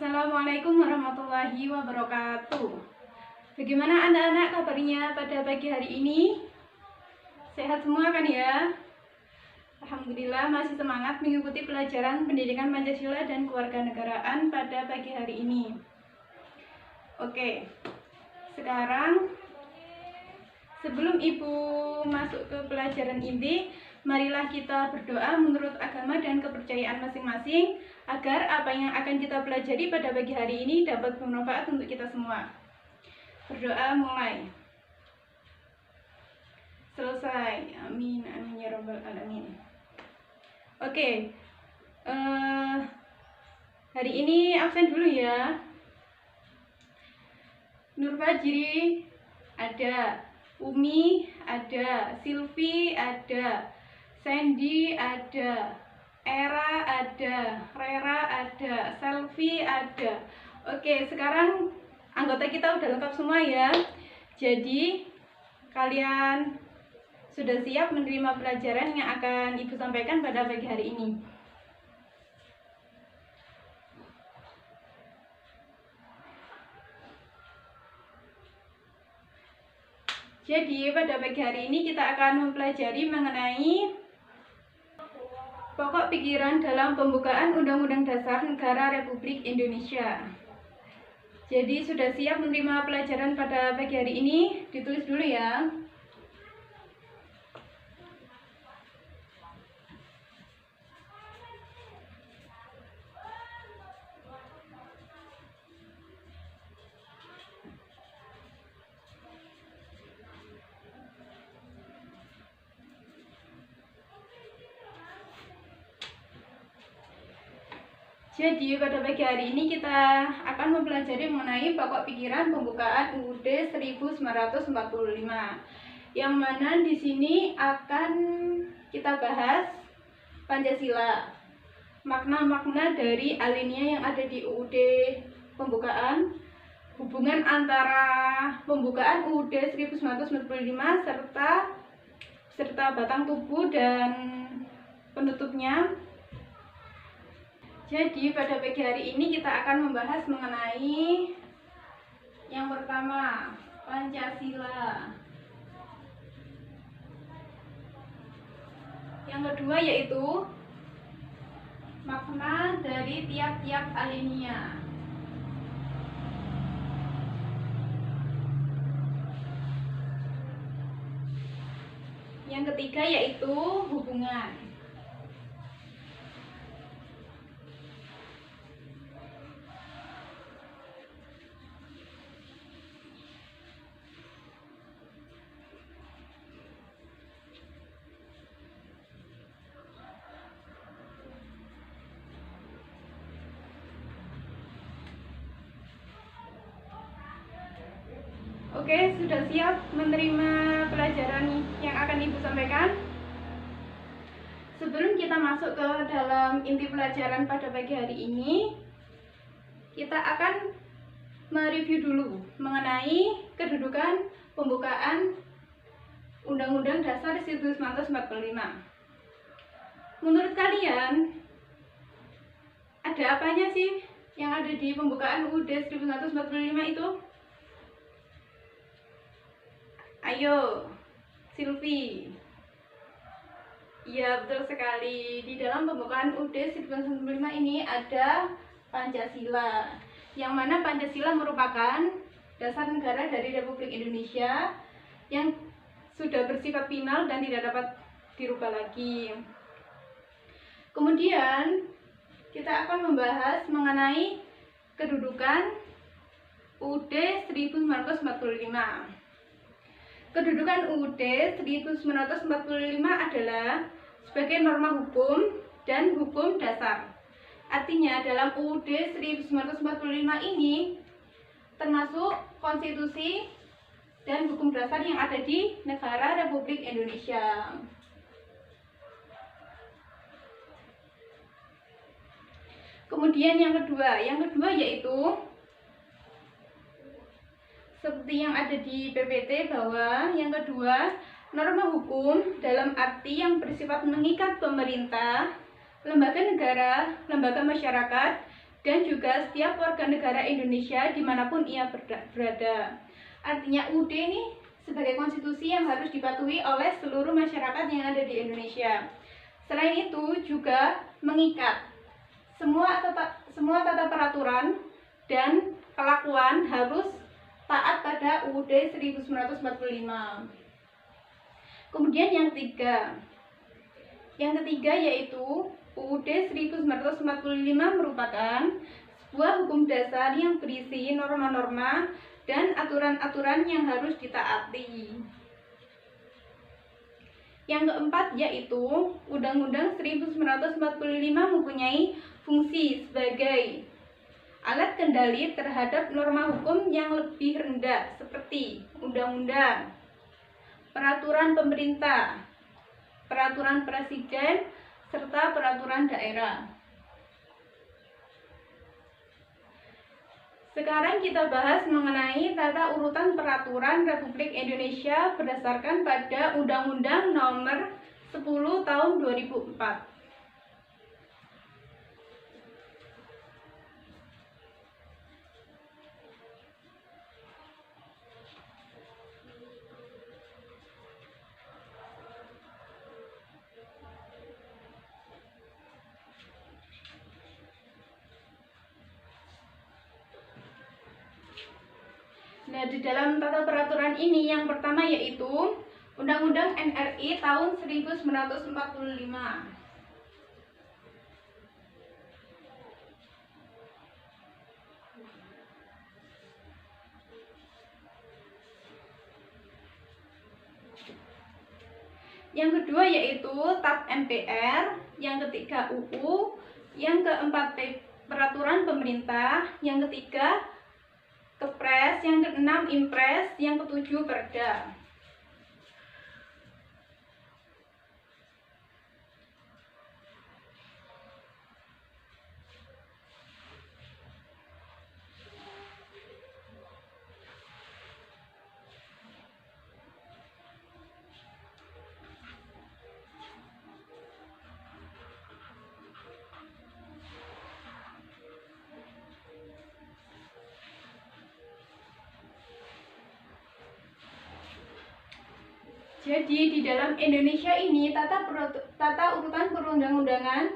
Assalamualaikum warahmatullahi wabarakatuh. Bagaimana anak-anak kabarnya pada pagi hari ini? Sehat semua kan ya? Alhamdulillah masih semangat mengikuti pelajaran pendidikan Pancasila dan kewarganegaraan pada pagi hari ini. Oke, sekarang sebelum Ibu masuk ke pelajaran inti, marilah kita berdoa menurut agama dan kepercayaan masing-masing agar apa yang akan kita pelajari pada pagi hari ini dapat bermanfaat untuk kita semua. Berdoa mulai. Selesai. Amin, amin ya rabbal alamin. Oke, hari ini absen dulu ya. Nur Fajri ada, Umi ada, Silvi ada, Sandy ada, Era ada, Rera ada, Selvi ada. Oke, sekarang anggota kita udah lengkap semua ya. Jadi kalian sudah siap menerima pelajaran yang akan Ibu sampaikan pada pagi hari ini. Jadi pada pagi hari ini kita akan mempelajari mengenai pokok pikiran dalam pembukaan Undang-Undang Dasar Negara Republik Indonesia. Jadi sudah siap menerima pelajaran pada pagi hari ini? Ditulis dulu ya. Jadi pada pagi hari ini kita akan mempelajari mengenai pokok pikiran pembukaan UUD 1945, yang mana di sini akan kita bahas Pancasila, makna-makna dari alinea yang ada di UUD pembukaan, hubungan antara pembukaan UUD 1945 serta batang tubuh dan penutupnya. Jadi pada pagi hari ini kita akan membahas mengenai yang pertama, Pancasila. Yang kedua yaitu makna dari tiap-tiap alinea. Yang ketiga yaitu hubungan. Oke, sudah siap menerima pelajaran yang akan Ibu sampaikan? Sebelum kita masuk ke dalam inti pelajaran pada pagi hari ini, kita akan mereview dulu mengenai kedudukan pembukaan Undang-Undang Dasar 1945. Menurut kalian, ada apanya sih yang ada di pembukaan UUD 1945 itu? Ayo, Silvi. Ya, betul sekali. Di dalam pembukaan UUD 1945 ini ada Pancasila, yang mana Pancasila merupakan dasar negara dari Republik Indonesia yang sudah bersifat final dan tidak dapat dirubah lagi. Kemudian kita akan membahas mengenai kedudukan UUD 1945. Kedudukan UUD 1945 adalah sebagai norma hukum dan hukum dasar. Artinya dalam UUD 1945 ini termasuk konstitusi dan hukum dasar yang ada di negara Republik Indonesia. Kemudian yang kedua yaitu seperti yang ada di PPT bahwa yang kedua, norma hukum dalam arti yang bersifat mengikat pemerintah, lembaga negara, lembaga masyarakat, dan juga setiap warga negara Indonesia dimanapun ia berada. Artinya UUD ini sebagai konstitusi yang harus dipatuhi oleh seluruh masyarakat yang ada di Indonesia. Selain itu juga mengikat semua tata peraturan dan kelakuan harus taat pada UUD 1945. Kemudian yang ketiga yaitu UUD 1945 merupakan sebuah hukum dasar yang berisi norma-norma dan aturan-aturan yang harus ditaati. Yang keempat yaitu Undang-Undang 1945 mempunyai fungsi sebagai alat kendali terhadap norma hukum yang lebih rendah seperti undang-undang, peraturan pemerintah, peraturan presiden, serta peraturan daerah. Sekarang kita bahas mengenai tata urutan peraturan Republik Indonesia berdasarkan pada Undang-Undang Nomor 10 Tahun 2004. Nah, di dalam tata peraturan ini yang pertama yaitu Undang-Undang NRI tahun 1945. Yang kedua yaitu TAP MPR, yang ketiga UU, yang keempat peraturan pemerintah, yang ketiga Kepres, yang keenam Impres, yang ketujuh Perda. Jadi di dalam Indonesia ini tata urutan perundang-undangan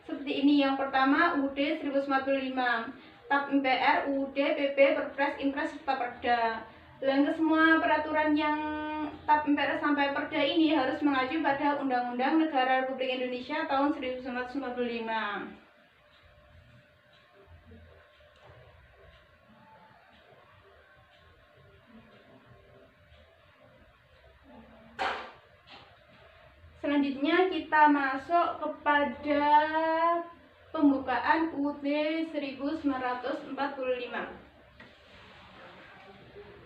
seperti ini. Yang pertama UUD 1945, TAP MPR, UUD, PP, Perpres, Impres, serta Perda. Dan semua peraturan yang TAP MPR sampai Perda ini harus mengacu pada Undang-Undang Negara Republik Indonesia tahun 1945. Selanjutnya kita masuk kepada pembukaan UUD 1945.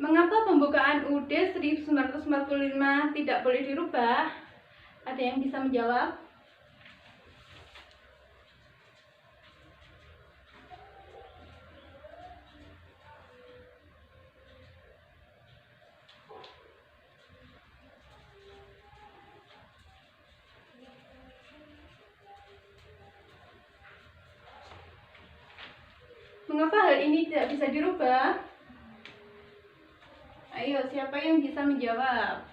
Mengapa pembukaan UUD 1945 tidak boleh dirubah? Ada yang bisa menjawab? Mengapa hal ini tidak bisa dirubah? Ayo, siapa yang bisa menjawab?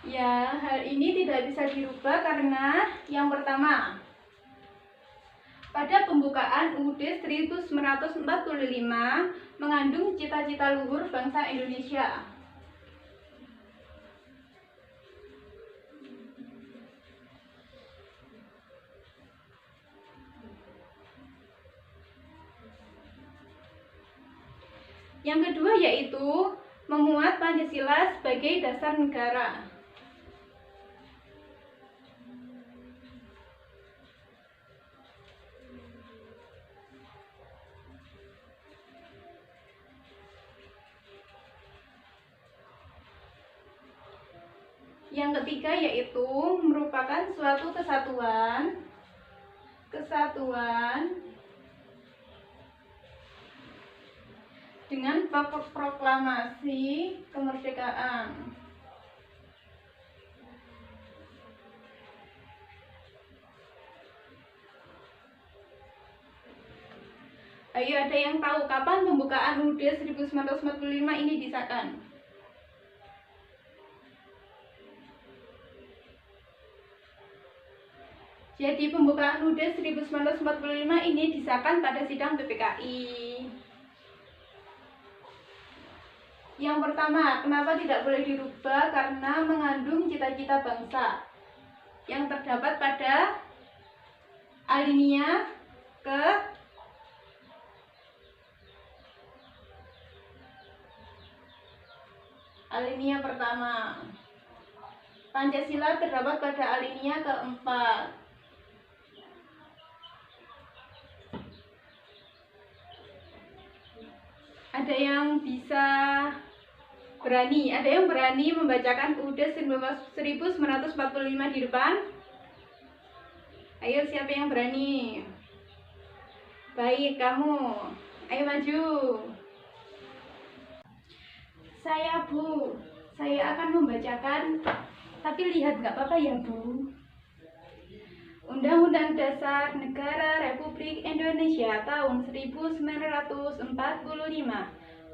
Ya, hal ini tidak bisa dirubah karena yang pertama, pada pembukaan UUD 1945 mengandung cita-cita luhur bangsa Indonesia. Yang kedua yaitu memuat Pancasila sebagai dasar negara. Yang ketiga yaitu merupakan suatu kesatuan dengan proklamasi kemerdekaan. Ayo, ada yang tahu kapan pembukaan UUD 1945 ini disahkan? Jadi pembukaan UUD 1945 ini disahkan pada sidang PPKI. Yang pertama, kenapa tidak boleh dirubah? Karena mengandung cita-cita bangsa yang terdapat pada alinea pertama. Pancasila terdapat pada alinea keempat. Ada yang berani membacakan UUD 1945 di depan? Ayo, siapa yang berani? Baik, kamu. Ayo maju. Saya, Bu. Saya akan membacakan, tapi lihat nggak apa-apa ya, Bu. Undang-Undang Dasar Negara Republik Indonesia tahun 1945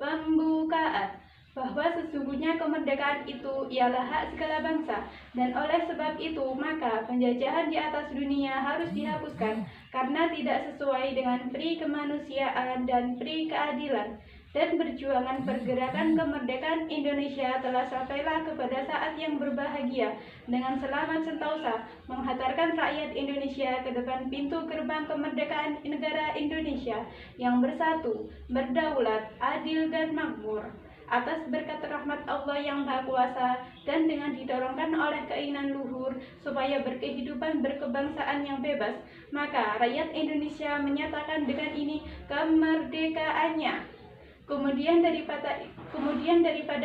pembukaan bahwa sesungguhnya kemerdekaan itu ialah hak segala bangsa, dan oleh sebab itu maka penjajahan di atas dunia harus dihapuskan karena tidak sesuai dengan pri kemanusiaan dan pri keadilan. Dan perjuangan pergerakan kemerdekaan Indonesia telah sampailah kepada saat yang berbahagia dengan selamat sentosa menghantarkan rakyat Indonesia ke depan pintu gerbang kemerdekaan negara Indonesia yang bersatu, berdaulat, adil dan makmur atas berkat rahmat Allah yang Maha Kuasa dan dengan didorongkan oleh keinginan luhur supaya berkehidupan berkebangsaan yang bebas, maka rakyat Indonesia menyatakan dengan ini kemerdekaannya. Kemudian daripada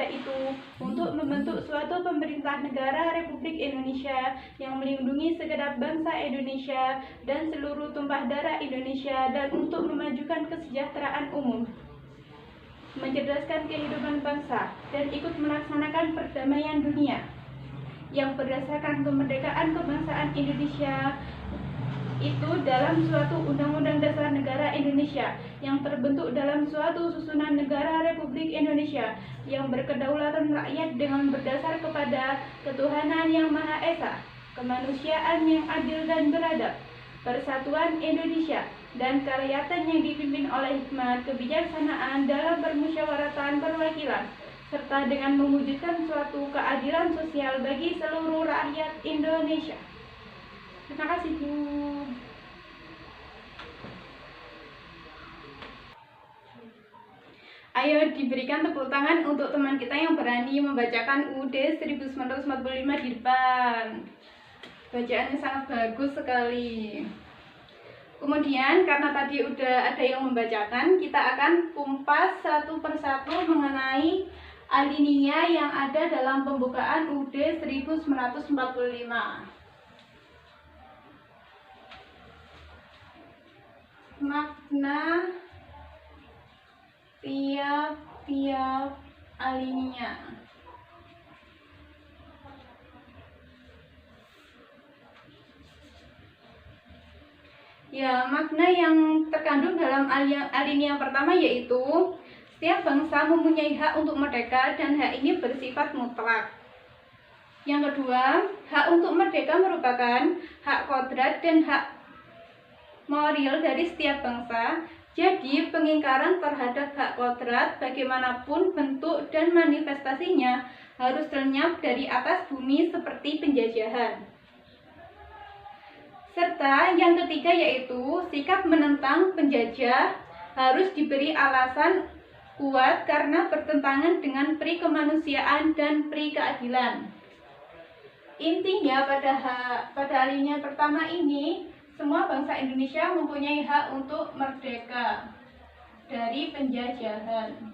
itu, untuk membentuk suatu pemerintah negara Republik Indonesia yang melindungi segenap bangsa Indonesia dan seluruh tumpah darah Indonesia, dan untuk memajukan kesejahteraan umum, mencerdaskan kehidupan bangsa, dan ikut melaksanakan perdamaian dunia yang berdasarkan kemerdekaan kebangsaan Indonesia itu dalam suatu Undang-Undang Dasar Negara Indonesia yang terbentuk dalam suatu susunan negara Republik Indonesia yang berkedaulatan rakyat dengan berdasar kepada ketuhanan yang Maha Esa, kemanusiaan yang adil dan beradab, persatuan Indonesia, dan kerakyatan yang dipimpin oleh hikmat kebijaksanaan dalam permusyawaratan perwakilan, serta dengan mewujudkan suatu keadilan sosial bagi seluruh rakyat Indonesia. Terima kasih, Bu. Ayo diberikan tepuk tangan untuk teman kita yang berani membacakan UUD 1945 di depan. Bacaannya sangat bagus sekali. Kemudian karena tadi udah ada yang membacakan, kita akan kumpas satu persatu mengenai alinea yang ada dalam pembukaan UUD 1945. Makna tiap-tiap alinea. Ya, makna yang terkandung dalam alinea pertama yaitu setiap bangsa mempunyai hak untuk merdeka dan hak ini bersifat mutlak. Yang kedua, hak untuk merdeka merupakan hak kodrat dan hak moral dari setiap bangsa. Jadi, pengingkaran terhadap hak kodrat bagaimanapun bentuk dan manifestasinya harus lenyap dari atas bumi seperti penjajahan. Serta yang ketiga yaitu sikap menentang penjajah harus diberi alasan kuat karena bertentangan dengan pri kemanusiaan dan pri keadilan. Intinya pada alinea pertama ini, semua bangsa Indonesia mempunyai hak untuk merdeka dari penjajahan.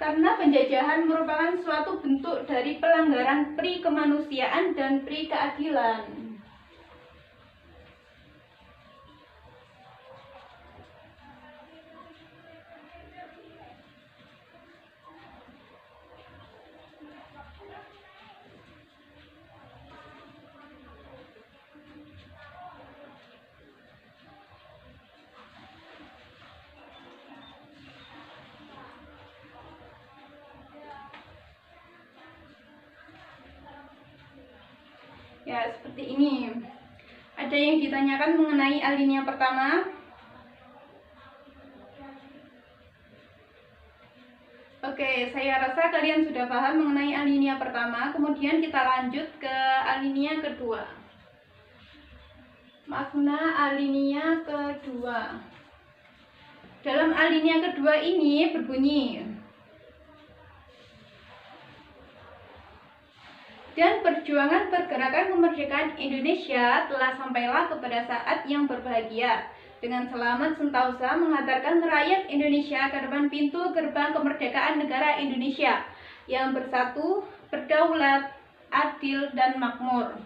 Karena penjajahan merupakan suatu bentuk dari pelanggaran pri kemanusiaan dan pri keadilan. Ya, seperti ini. Ada yang ditanyakan mengenai alinea pertama. Oke, saya rasa kalian sudah paham mengenai alinea pertama. Kemudian kita lanjut ke alinea kedua. Makna alinea kedua. Dalam alinea kedua ini berbunyi, dan perjuangan pergerakan kemerdekaan Indonesia telah sampailah kepada saat yang berbahagia. Dengan selamat sentosa mengantarkan rakyat Indonesia ke depan pintu gerbang kemerdekaan negara Indonesia yang bersatu, berdaulat, adil, dan makmur.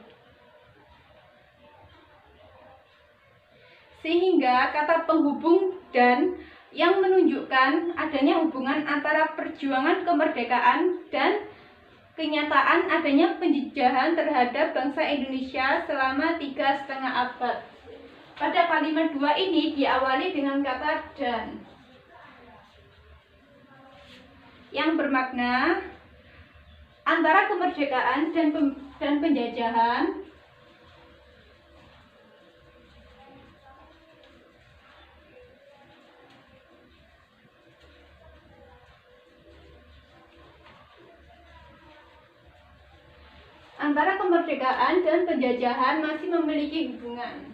Sehingga kata penghubung dan yang menunjukkan adanya hubungan antara perjuangan kemerdekaan dan kenyataan adanya penjajahan terhadap bangsa Indonesia selama 3,5 abad. Pada kalimat 2 ini diawali dengan kata dan, yang bermakna antara kemerdekaan dan penjajahan masih memiliki hubungan.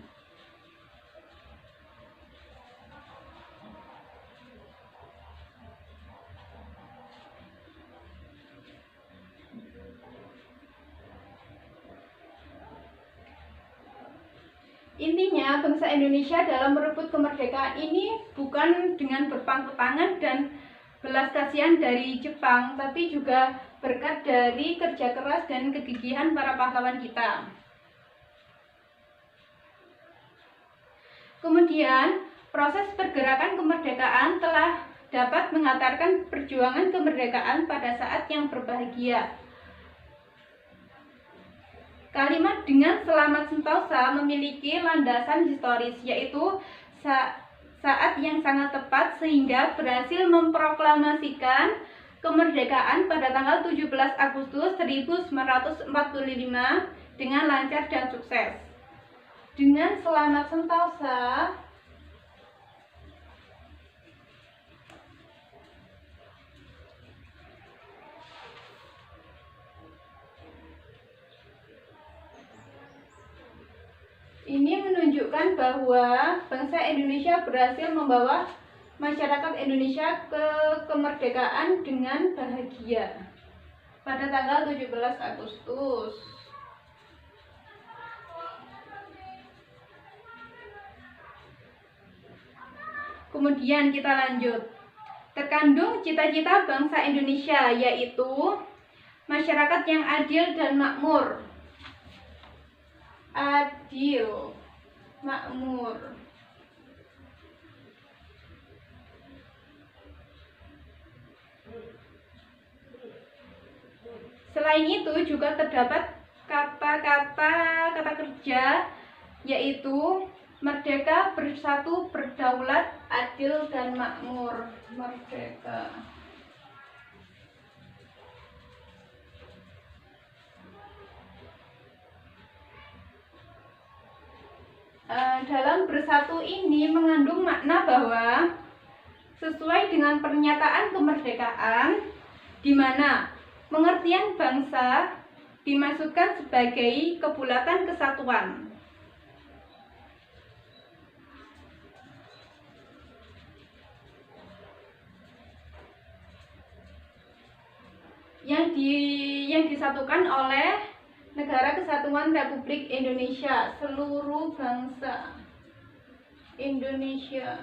Intinya, bangsa Indonesia dalam merebut kemerdekaan ini bukan dengan berpangku tangan dan belas kasihan dari Jepang, tapi juga berkat dari kerja keras dan kegigihan para pahlawan kita. Kemudian, proses pergerakan kemerdekaan telah dapat mengantarkan perjuangan kemerdekaan pada saat yang berbahagia. Kalimat dengan selamat sentosa memiliki landasan historis, yaitu saat yang sangat tepat sehingga berhasil memproklamasikan kemerdekaan pada tanggal 17 Agustus 1945 dengan lancar dan sukses. Dengan selamat sentosa ini menunjukkan bahwa bangsa Indonesia berhasil membawa masyarakat Indonesia ke kemerdekaan dengan bahagia pada tanggal 17 Agustus. Kemudian kita lanjut. Terkandung cita-cita bangsa Indonesia, yaitu masyarakat yang adil dan makmur. Adil, makmur. Selain itu juga terdapat kata kerja, yaitu merdeka, bersatu, berdaulat, adil, dan makmur. Merdeka. Dalam bersatu ini mengandung makna bahwa sesuai dengan pernyataan kemerdekaan, di mana pengertian bangsa dimaksudkan sebagai kebulatan kesatuan. Yang disatukan oleh Negara Kesatuan Republik Indonesia, seluruh bangsa Indonesia.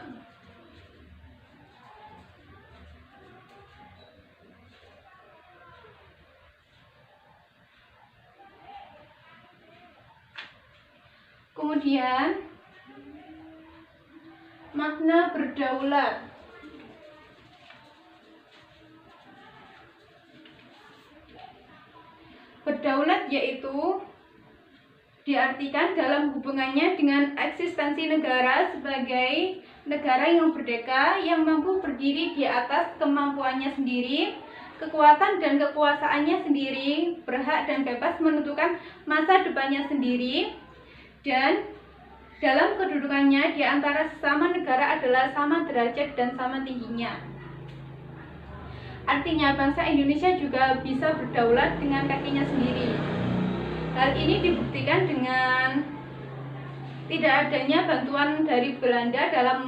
Kemudian makna berdaulat. Berdaulat yaitu diartikan dalam hubungannya dengan eksistensi negara sebagai negara yang merdeka, yang mampu berdiri di atas kemampuannya sendiri, kekuatan dan kekuasaannya sendiri, berhak dan bebas menentukan masa depannya sendiri, dan dalam kedudukannya di antara sesama negara adalah sama derajat dan sama tingginya. Artinya bangsa Indonesia juga bisa berdaulat dengan kakinya sendiri. Hal ini dibuktikan dengan tidak adanya bantuan dari Belanda dalam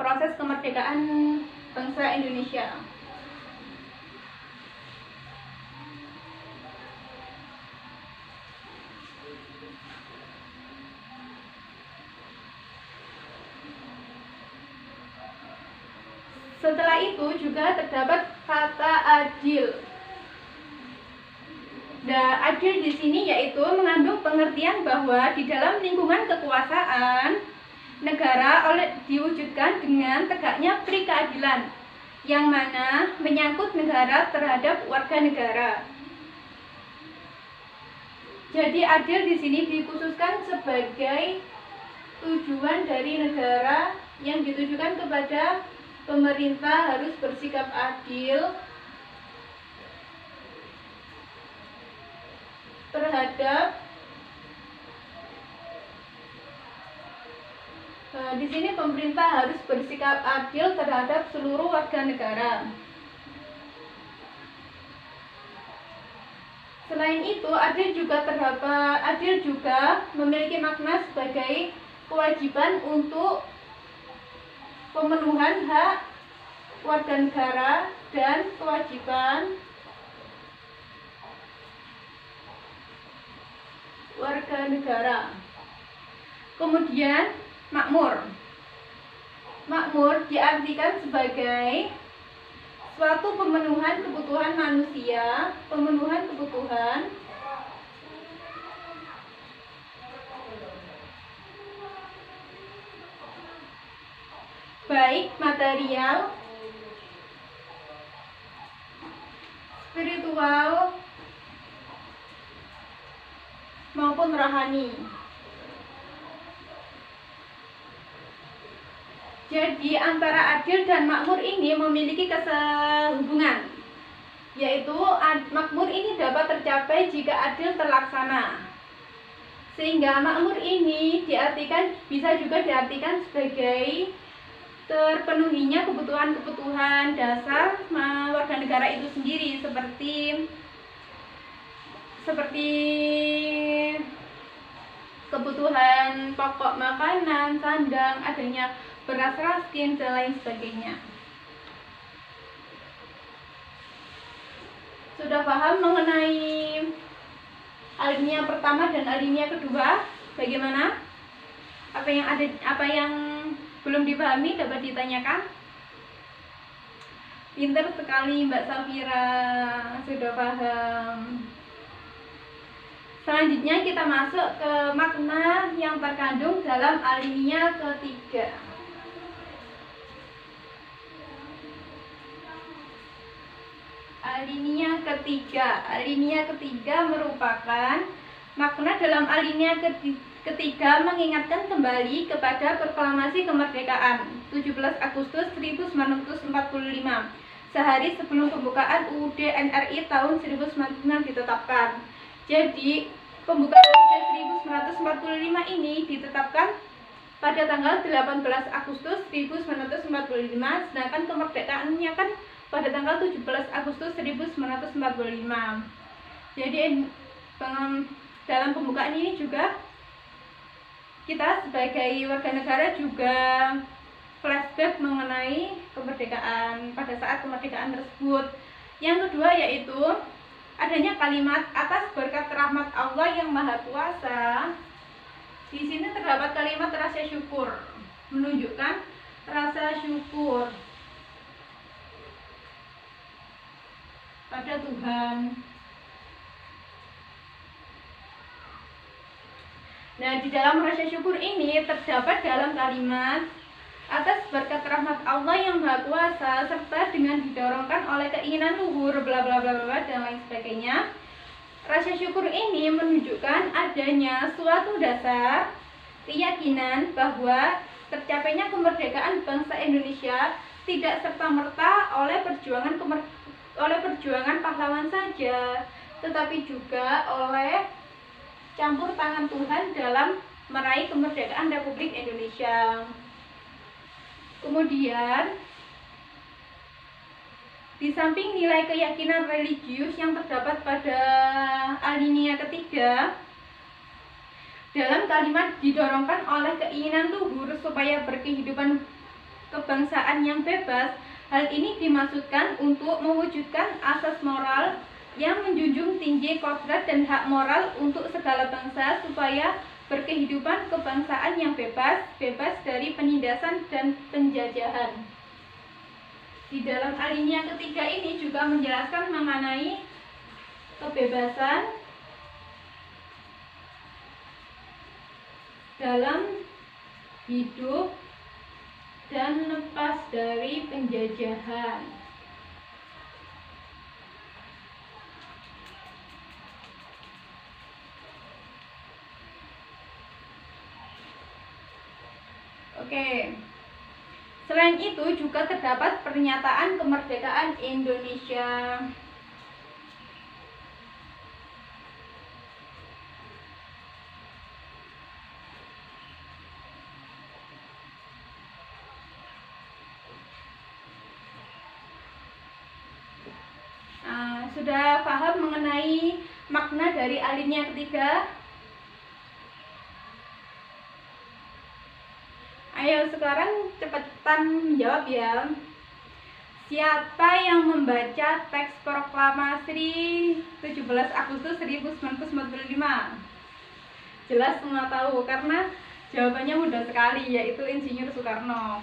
proses kemerdekaan bangsa Indonesia. Setelah itu juga terdapat kata adil. Nah, adil di sini yaitu mengandung pengertian bahwa di dalam lingkungan kekuasaan negara diwujudkan dengan tegaknya pri keadilan, yang mana menyangkut negara terhadap warga negara. Jadi adil di sini dikhususkan sebagai tujuan dari negara yang ditujukan kepada pemerintah harus bersikap adil terhadap di sini pemerintah harus bersikap adil terhadap seluruh warga negara. Selain itu, adil juga memiliki makna sebagai kewajiban untuk pemenuhan hak warga negara dan kewajiban warga negara. Kemudian makmur. Makmur diartikan sebagai suatu pemenuhan kebutuhan manusia, pemenuhan kebutuhan baik material, spiritual, maupun rohani. Jadi antara adil dan makmur ini memiliki kesehubungan, yaitu makmur ini dapat tercapai jika adil terlaksana. Sehingga makmur ini bisa juga diartikan sebagai terpenuhinya kebutuhan-kebutuhan dasar warga negara itu sendiri, seperti kebutuhan pokok makanan, sandang, adanya beras raskin, dan lain sebagainya. Sudah paham mengenai alinea pertama dan alinea kedua? Bagaimana? Apa yang belum dipahami dapat ditanyakan? Pinter sekali Mbak Safira, sudah paham. Selanjutnya kita masuk ke makna yang terkandung dalam alinea ketiga. Alinea ketiga merupakan makna dalam alinea ketiga mengingatkan kembali kepada proklamasi kemerdekaan 17 Agustus 1945, sehari sebelum pembukaan UUD NRI tahun 1945 ditetapkan. Jadi pembukaan UUD 1945 ini ditetapkan pada tanggal 18 Agustus 1945, sedangkan kemerdekaannya kan pada tanggal 17 Agustus 1945. Jadi dalam pembukaan ini juga kita sebagai warga negara juga flashback mengenai kemerdekaan pada saat kemerdekaan tersebut. Yang kedua yaitu adanya kalimat atas berkat rahmat Allah yang Maha Kuasa. Di sini terdapat kalimat rasa syukur, menunjukkan rasa syukur pada Tuhan. Nah, di dalam rasa syukur ini terdapat dalam kalimat atas berkat rahmat Allah yang Maha Kuasa, serta dengan didorongkan oleh keinginan luhur bla bla bla bla dan lain sebagainya. Rasa syukur ini menunjukkan adanya suatu dasar keyakinan bahwa tercapainya kemerdekaan bangsa Indonesia tidak serta-merta oleh perjuangan oleh perjuangan pahlawan saja, tetapi juga oleh campur tangan Tuhan dalam meraih kemerdekaan Republik Indonesia. Kemudian, di samping nilai keyakinan religius yang terdapat pada alinea ketiga, dalam kalimat didorongkan oleh keinginan luhur supaya berkehidupan kebangsaan yang bebas. Hal ini dimaksudkan untuk mewujudkan asas moral yang menjunjung tinggi kodrat dan hak moral untuk segala bangsa supaya berkehidupan kebangsaan yang bebas dari penindasan dan penjajahan. Di dalam alinea ketiga ini juga menjelaskan mengenai kebebasan dalam hidup dan lepas dari penjajahan. Oke. Selain itu juga terdapat pernyataan kemerdekaan Indonesia. Sudah paham mengenai makna dari alinea ketiga? Ayo sekarang cepetan menjawab ya. Siapa yang membaca teks proklamasi 17 Agustus 1945? Jelas semua tahu karena jawabannya mudah sekali, yaitu Insinyur Soekarno.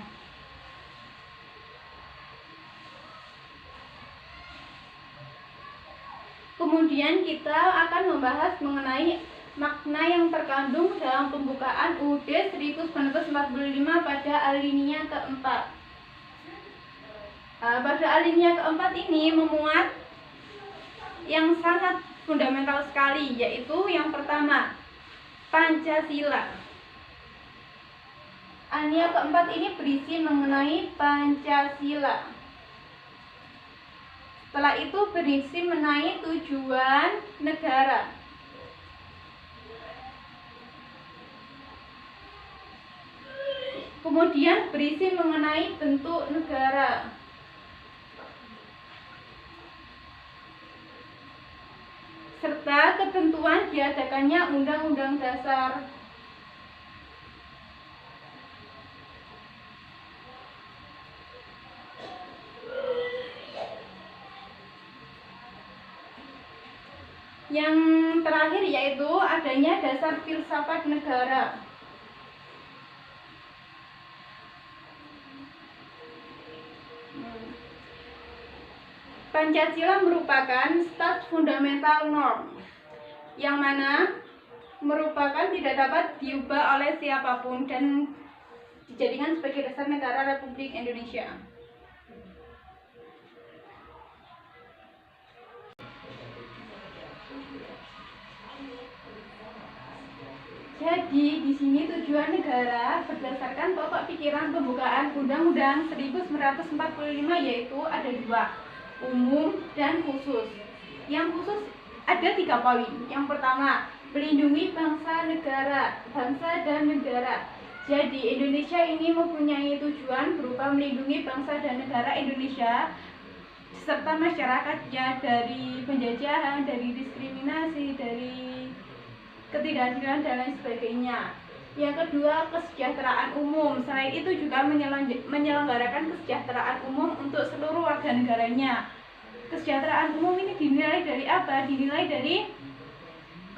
Kemudian kita akan membahas mengenai makna yang terkandung dalam pembukaan UUD 1945 pada alinea keempat. Pada alinea keempat ini memuat yang sangat fundamental sekali, yaitu yang pertama, Pancasila. Alinea keempat ini berisi mengenai Pancasila. Setelah itu berisi mengenai tujuan negara. Kemudian berisi mengenai bentuk negara. Serta ketentuan diadakannya Undang-Undang Dasar. Yang terakhir yaitu adanya dasar filsafat negara. Pancasila merupakan stat fundamental norm yang mana merupakan tidak dapat diubah oleh siapapun dan dijadikan sebagai dasar negara Republik Indonesia. Jadi di sini tujuan negara berdasarkan pokok pikiran pembukaan Undang-Undang 1945 yaitu ada dua, umum dan khusus. Yang khusus ada 3 poin. Yang pertama, melindungi bangsa dan negara. Jadi Indonesia ini mempunyai tujuan berupa melindungi bangsa dan negara Indonesia serta masyarakatnya dari penjajahan, dari diskriminasi, dari ketidakadilan dan lain sebagainya. Yang kedua, kesejahteraan umum. Selain itu juga menyelenggarakan kesejahteraan umum untuk seluruh warga negaranya. Kesejahteraan umum ini dinilai dari apa? Dinilai dari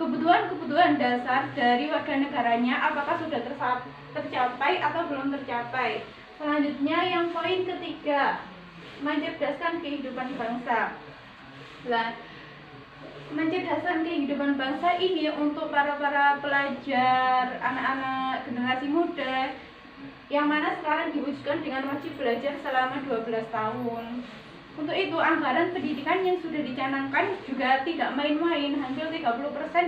kebutuhan-kebutuhan dasar dari warga negaranya, apakah sudah tercapai atau belum tercapai. Selanjutnya yang poin ketiga, mencerdaskan kehidupan bangsa. Nah, mencerdaskan kehidupan bangsa ini untuk para pelajar, anak-anak generasi muda yang mana sekarang diwujudkan dengan wajib belajar selama 12 tahun. Untuk itu anggaran pendidikan yang sudah dicanangkan juga tidak main-main, hampir 30%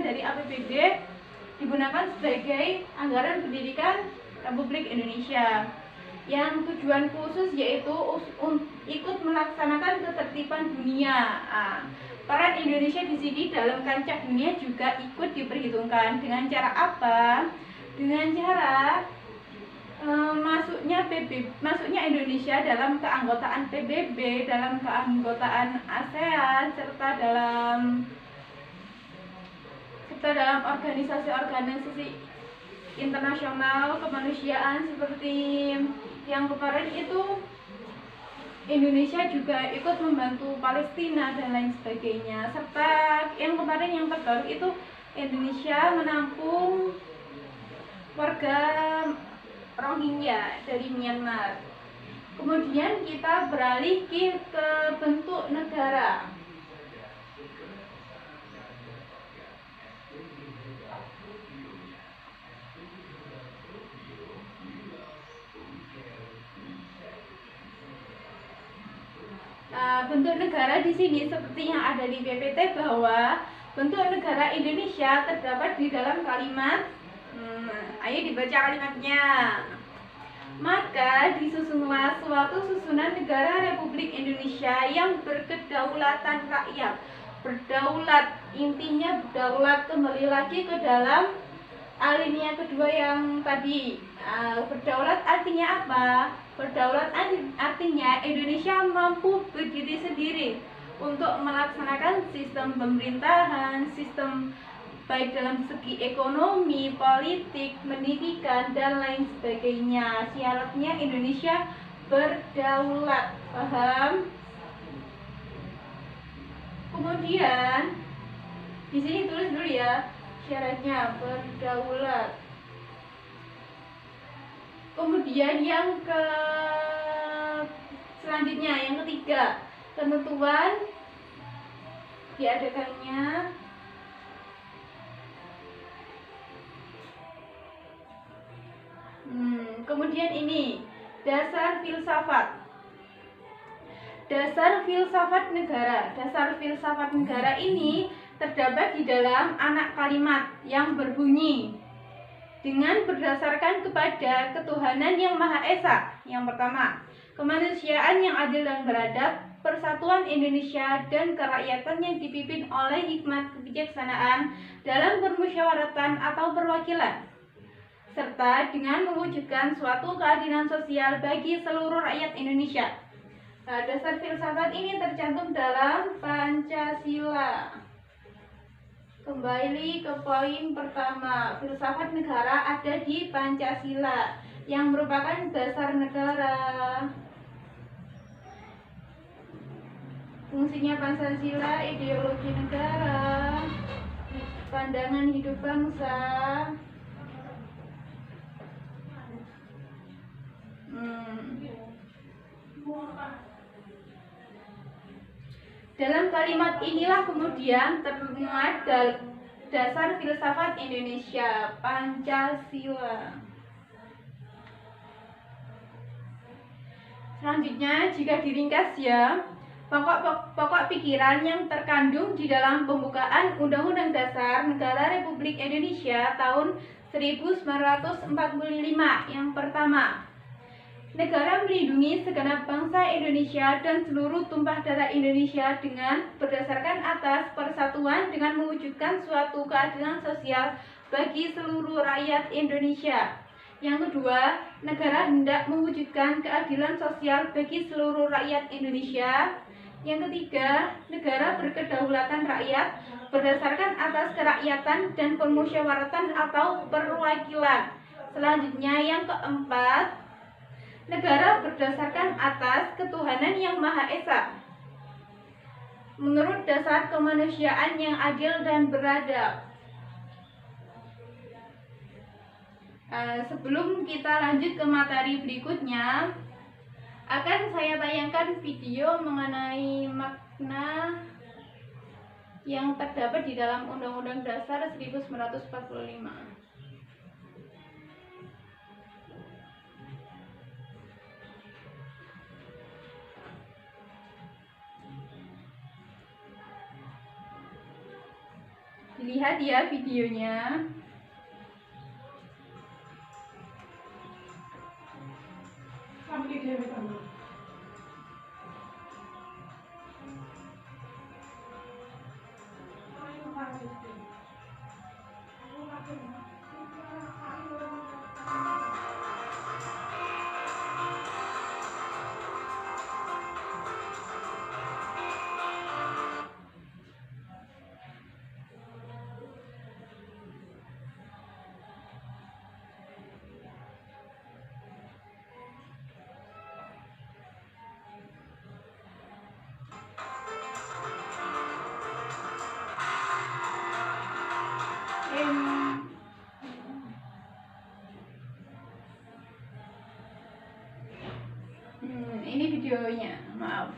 dari APBD digunakan sebagai anggaran pendidikan Republik Indonesia. yang tujuan khusus yaitu ikut melaksanakan ketertiban dunia. Peran Indonesia di sini dalam kancah dunia juga ikut diperhitungkan. Dengan cara apa? Dengan cara masuknya Indonesia dalam keanggotaan PBB, dalam keanggotaan ASEAN, serta dalam organisasi-organisasi internasional kemanusiaan seperti yang kemarin itu Indonesia juga ikut membantu Palestina dan lain sebagainya, serta yang kemarin yang terbaru itu Indonesia menampung warga Rohingya dari Myanmar. Kemudian kita beralih ke bentuk negara. Bentuk negara di sini seperti yang ada di PPT, bahwa bentuk negara Indonesia terdapat di dalam kalimat. Ayo dibaca kalimatnya. Maka disusunlah suatu susunan negara Republik Indonesia yang berkedaulatan rakyat. Berdaulat, intinya berdaulat, kembali lagi ke dalam alinea kedua yang tadi. Berdaulat artinya apa? Berdaulat artinya Indonesia mampu berdiri sendiri untuk melaksanakan sistem pemerintahan, sistem baik dalam segi ekonomi, politik, pendidikan, dan lain sebagainya. Syaratnya Indonesia berdaulat, paham? Kemudian di sini tulis dulu ya, syaratnya berdaulat. Kemudian yang selanjutnya, yang ketiga, ketentuan diadakannya kemudian ini dasar filsafat. Dasar filsafat negara. Dasar filsafat negara ini terdapat di dalam anak kalimat yang berbunyi dengan berdasarkan kepada ketuhanan yang Maha Esa. Yang pertama, kemanusiaan yang adil dan beradab, persatuan Indonesia dan kerakyatan yang dipimpin oleh hikmat kebijaksanaan dalam permusyawaratan atau perwakilan, serta dengan mewujudkan suatu keadilan sosial bagi seluruh rakyat Indonesia. Dasar filsafat ini tercantum dalam Pancasila. Kembali ke poin pertama, filsafat negara ada di Pancasila yang merupakan dasar negara. Fungsinya Pancasila, ideologi negara, pandangan hidup bangsa. Dalam kalimat inilah kemudian termuat dasar filsafat Indonesia, Pancasila. Selanjutnya, jika diringkas ya, pokok pikiran yang terkandung di dalam pembukaan Undang-Undang Dasar Negara Republik Indonesia tahun 1945. Yang pertama, negara melindungi segenap bangsa Indonesia dan seluruh tumpah darah Indonesia dengan berdasarkan atas persatuan dengan mewujudkan suatu keadilan sosial bagi seluruh rakyat Indonesia. Yang kedua, negara hendak mewujudkan keadilan sosial bagi seluruh rakyat Indonesia. Yang ketiga, negara berkedaulatan rakyat berdasarkan atas kerakyatan dan permusyawaratan atau perwakilan. Selanjutnya, yang keempat, negara berdasarkan atas ketuhanan yang Maha Esa menurut dasar kemanusiaan yang adil dan beradab. Sebelum kita lanjut ke materi berikutnya, akan saya tayangkan video mengenai makna yang terdapat di dalam Undang-Undang Dasar 1945. Lihat ya videonya. Sampai dia bertambah. Ini videonya, maaf.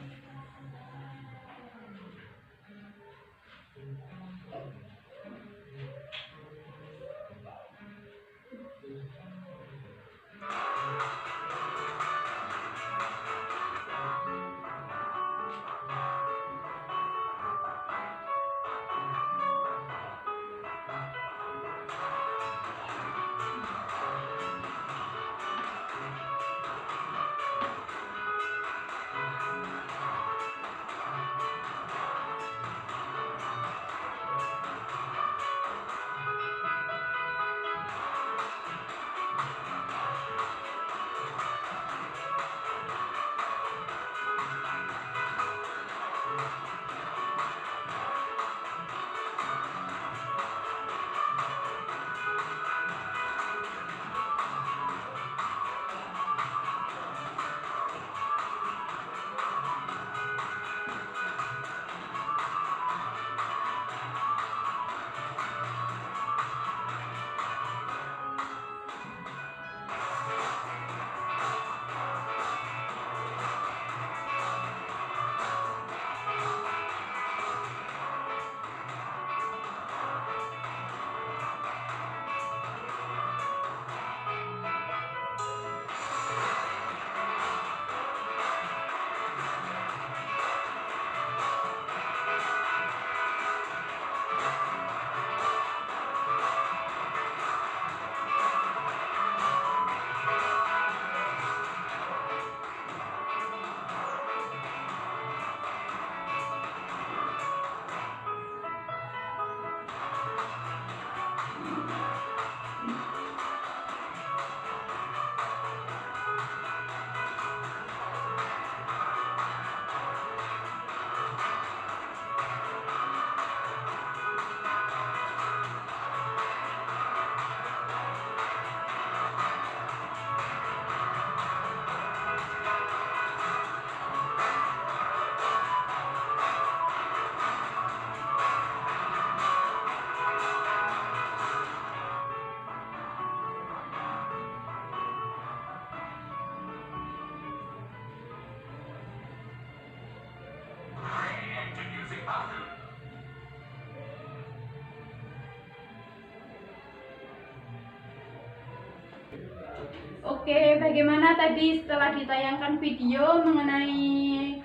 Oke, bagaimana tadi setelah ditayangkan video mengenai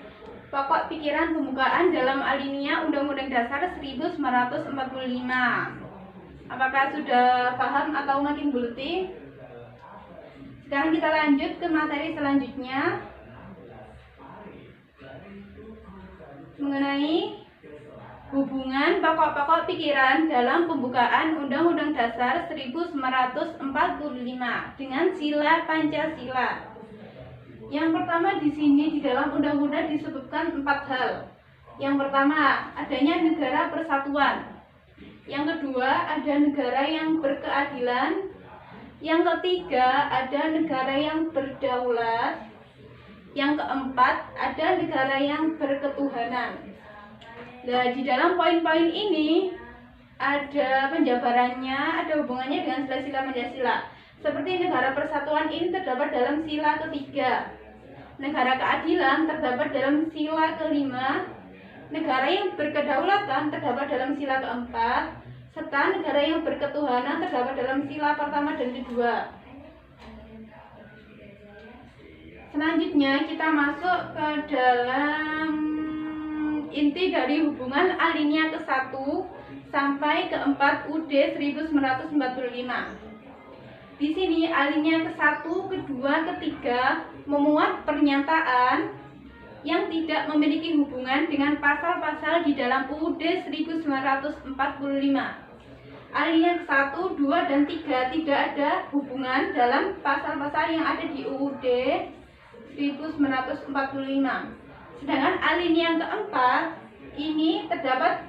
pokok pikiran pembukaan dalam alinea Undang-Undang Dasar 1945? Apakah sudah paham atau makin bulti? Sekarang kita lanjut ke materi selanjutnya mengenai hubungan pokok-pokok pikiran dalam pembukaan Undang-Undang Dasar 1945 dengan sila Pancasila. Yang pertama di sini di dalam undang-undang disebutkan 4 hal. Yang pertama, adanya negara persatuan. Yang kedua, ada negara yang berkeadilan. Yang ketiga, ada negara yang berdaulat. Yang keempat, ada negara yang berketuhanan. Nah, di dalam poin-poin ini ada penjabarannya, ada hubungannya dengan sila-sila Pancasila. Seperti negara persatuan ini terdapat dalam sila ketiga. Negara keadilan terdapat dalam sila kelima. Negara yang berkedaulatan terdapat dalam sila keempat. Serta negara yang berketuhanan terdapat dalam sila pertama dan kedua. Selanjutnya kita masuk ke dalam inti dari hubungan alinea ke-1 sampai ke-4 UD 1945. Di sini alinea ke-1, kedua, ketiga memuat pernyataan yang tidak memiliki hubungan dengan pasal-pasal di dalam UUD 1945. Alinea ke-1, 2, dan 3 tidak ada hubungan dalam pasal-pasal yang ada di UUD 1945. Sedangkan alinea ke-4 ini terdapat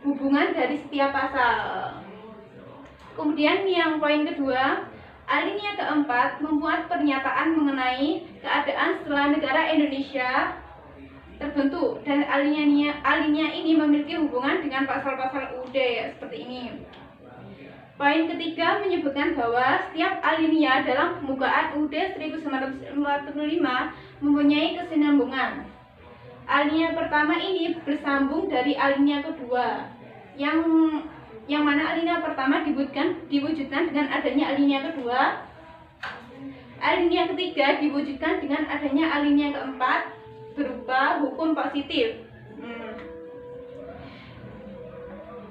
hubungan dari setiap pasal. Kemudian yang poin kedua, alinea ke-4 membuat pernyataan mengenai keadaan setelah negara Indonesia terbentuk, dan alinea ini memiliki hubungan dengan pasal-pasal UUD seperti ini. Poin ketiga menyebutkan bahwa setiap alinea dalam pembukaan UUD 1945 mempunyai kesinambungan. Alinea pertama ini bersambung dari alinea kedua, yang mana alinea pertama diwujudkan dengan adanya alinea kedua. Alinea ketiga diwujudkan dengan adanya alinea keempat berupa hukum positif.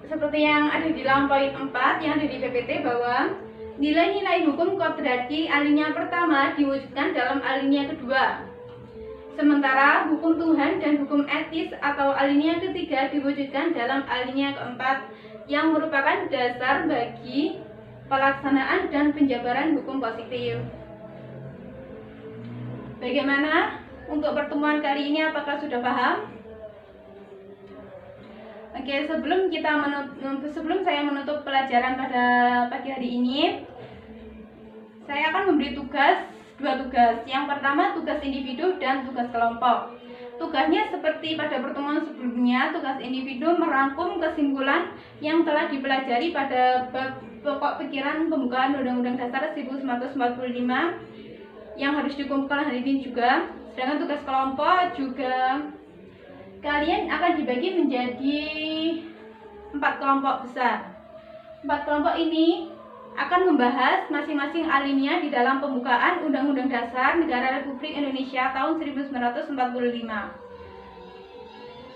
Seperti yang ada di dalam poin 4 yang ada di PPT, bahwa nilai-nilai hukum kodrati alinea pertama diwujudkan dalam alinea kedua. Sementara hukum Tuhan dan hukum etis atau alinea ketiga diwujudkan dalam alinea keempat, yang merupakan dasar bagi pelaksanaan dan penjabaran hukum positif. Bagaimana untuk pertemuan kali ini, apakah sudah paham? Oke, sebelum saya menutup pelajaran pada pagi hari ini, saya akan memberi dua tugas. Yang pertama tugas individu dan tugas kelompok. Tugasnya seperti pada pertemuan sebelumnya, tugas individu merangkum kesimpulan yang telah dipelajari pada bab pokok pikiran pembukaan Undang-Undang Dasar 1945 yang harus dikumpulkan hari ini juga. Sedangkan tugas kelompok juga kalian akan dibagi menjadi 4 kelompok besar. 4 kelompok ini akan membahas masing-masing alinea di dalam pembukaan Undang-Undang Dasar Negara Republik Indonesia tahun 1945.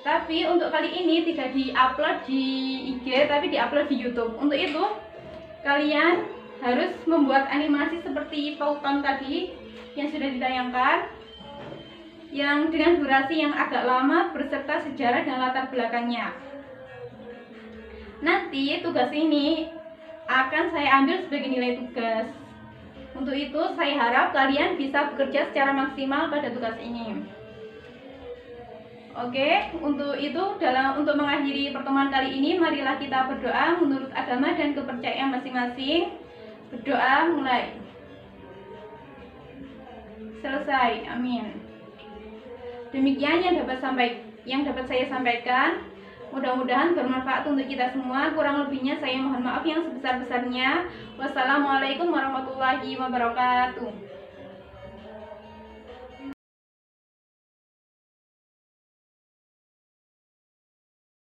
Tapi untuk kali ini tidak diupload di IG, tapi diupload di YouTube. Untuk itu, kalian harus membuat animasi seperti pautan tadi yang sudah ditayangkan, yang dengan durasi yang agak lama beserta sejarah dan latar belakangnya. Nanti tugas ini akan saya ambil sebagai nilai tugas. Untuk itu saya harap kalian bisa bekerja secara maksimal pada tugas ini. Oke, untuk mengakhiri pertemuan kali ini, marilah kita berdoa menurut agama dan kepercayaan masing-masing. Berdoa mulai. Selesai. Amin. Demikian yang dapat saya sampaikan. Mudah-mudahan bermanfaat untuk kita semua. Kurang lebihnya saya mohon maaf yang sebesar-besarnya. Wassalamualaikum warahmatullahi wabarakatuh.